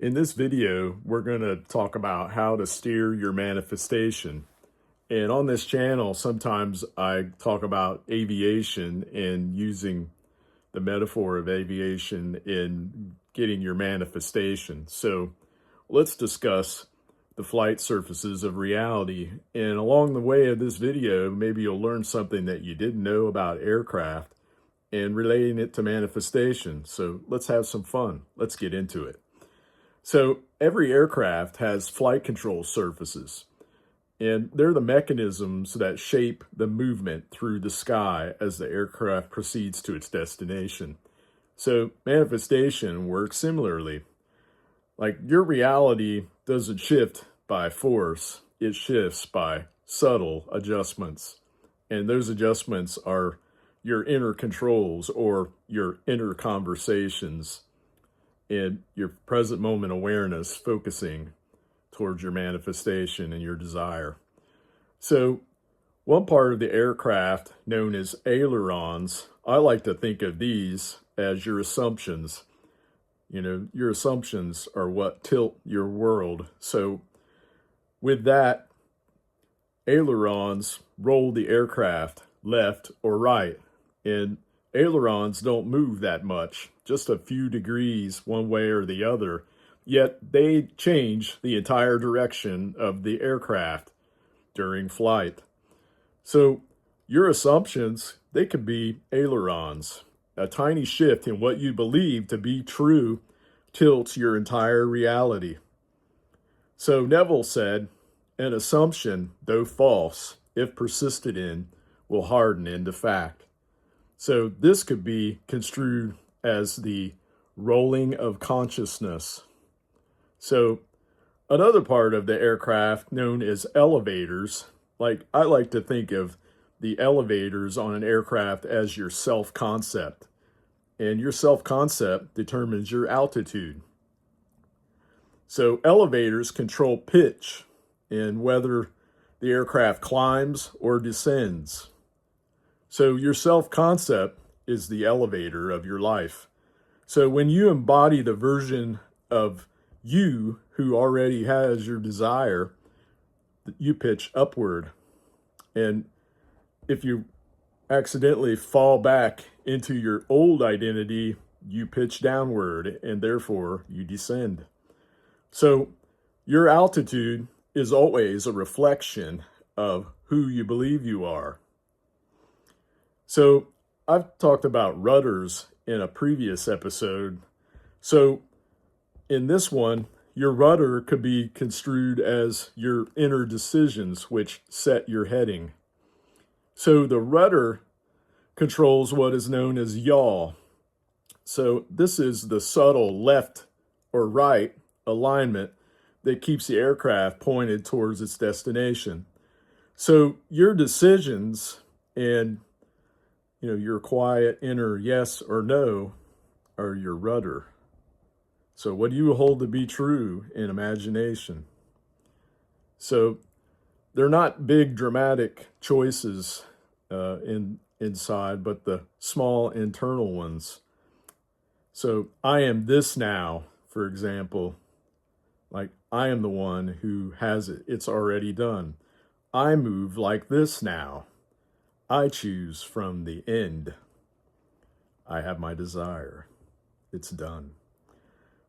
In this video, we're going to talk about how to steer your manifestation. And on this channel, sometimes I talk about aviation and using the metaphor of aviation in getting your manifestation. So let's discuss the flight surfaces of reality. And along the way of this video, maybe you'll learn something that you didn't know about aircraft and relating it to manifestation. So let's have some fun. Let's get into it. So every aircraft has flight control surfaces, and they're the mechanisms that shape the movement through the sky as the aircraft proceeds to its destination. So manifestation works similarly. Like your reality doesn't shift by force, it shifts by subtle adjustments. And those adjustments are your inner controls or your inner conversations and your present moment awareness focusing towards your manifestation and your desire. So one part of the aircraft known as ailerons, I like to think of these as your assumptions. You know, your assumptions are what tilt your world. So with that, ailerons roll the aircraft left or right. And ailerons don't move that much, just a few degrees one way or the other, yet they change the entire direction of the aircraft during flight. So your assumptions, they could be ailerons. A tiny shift in what you believe to be true tilts your entire reality. So Neville said, an assumption, though false, if persisted in, will harden into fact. So this could be construed as the rolling of consciousness. So another part of the aircraft known as elevators, like I like to think of the elevators on an aircraft as your self-concept. And your self-concept determines your altitude. So elevators control pitch and whether the aircraft climbs or descends. So your self-concept is the elevator of your life. So when you embody the version of you who already has your desire, you pitch upward. And if you accidentally fall back into your old identity, you pitch downward and therefore you descend. So your altitude is always a reflection of who you believe you are. So I've talked about rudders in a previous episode. So in this one, your rudder could be construed as your inner decisions, which set your heading. So the rudder controls what is known as yaw. So this is the subtle left or right alignment that keeps the aircraft pointed towards its destination. So your decisions and your quiet inner yes or no are your rudder. So what do you hold to be true in imagination? So they're not big dramatic choices inside, but the small internal ones. So I am this now, for example, like I am the one who has it. It's already done. I move like this now. I choose from the end. I have my desire. It's done.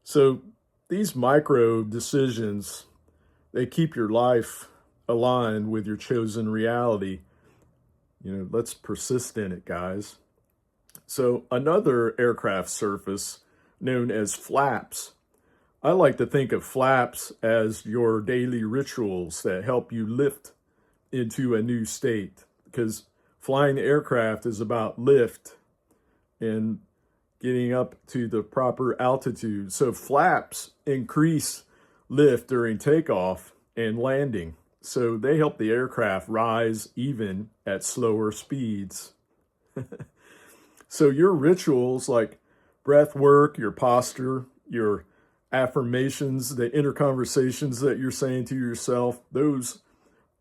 So these micro decisions, they keep your life aligned with your chosen reality. Let's persist in it, guys. So another aircraft surface known as flaps. I like to think of flaps as your daily rituals that help you lift into a new state, because flying the aircraft is about lift and getting up to the proper altitude. So flaps increase lift during takeoff and landing. So they help the aircraft rise even at slower speeds. So your rituals like breath work, your posture, your affirmations, the inner conversations that you're saying to yourself, those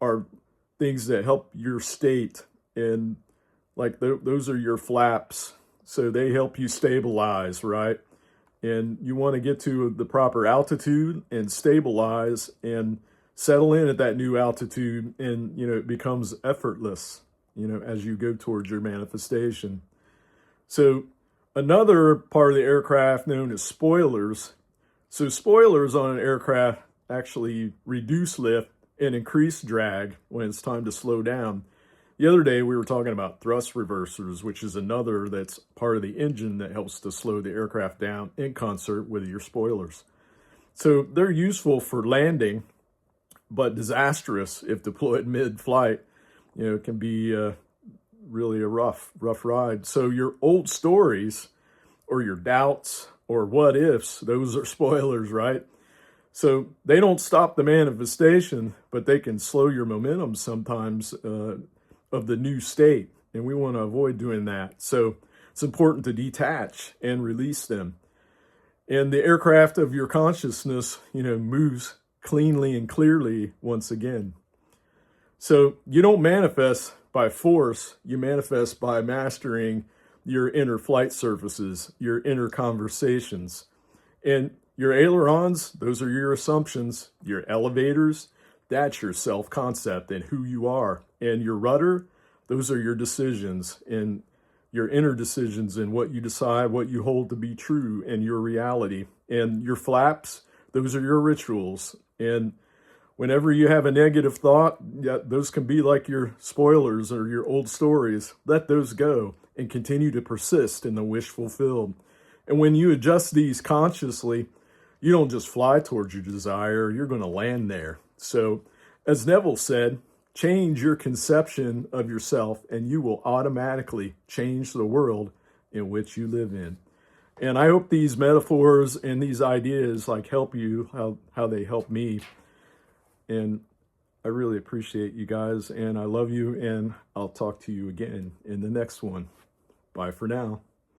are things that help your state. And like those are your flaps. So they help you stabilize, right? And you want to get to the proper altitude and stabilize and settle in at that new altitude. And, it becomes effortless, as you go towards your manifestation. So another part of the aircraft known as spoilers. So spoilers on an aircraft actually reduce lift and increase drag when it's time to slow down. The other day we were talking about thrust reversers, which is another that's part of the engine that helps to slow the aircraft down in concert with your spoilers. So they're useful for landing, but disastrous if deployed mid-flight. It can be really a rough ride. So your old stories or your doubts or what ifs, those are spoilers, right? So they don't stop the manifestation, but they can slow your momentum sometimes of the new state. And we want to avoid doing that. So it's important to detach and release them. And the aircraft of your consciousness, moves cleanly and clearly once again. So you don't manifest by force, you manifest by mastering your inner flight surfaces, your inner conversations. And your ailerons, those are your assumptions. Your elevators, that's your self-concept and who you are. And your rudder, those are your decisions and your inner decisions and what you decide, what you hold to be true and your reality. And your flaps, those are your rituals. And whenever you have a negative thought, those can be like your spoilers or your old stories. Let those go and continue to persist in the wish fulfilled. And when you adjust these consciously, you don't just fly towards your desire, you're going to land there. So, as Neville said, change your conception of yourself and you will automatically change the world in which you live in. And I hope these metaphors and these ideas help you how they help me. And I really appreciate you guys and I love you and I'll talk to you again in the next one. Bye for now.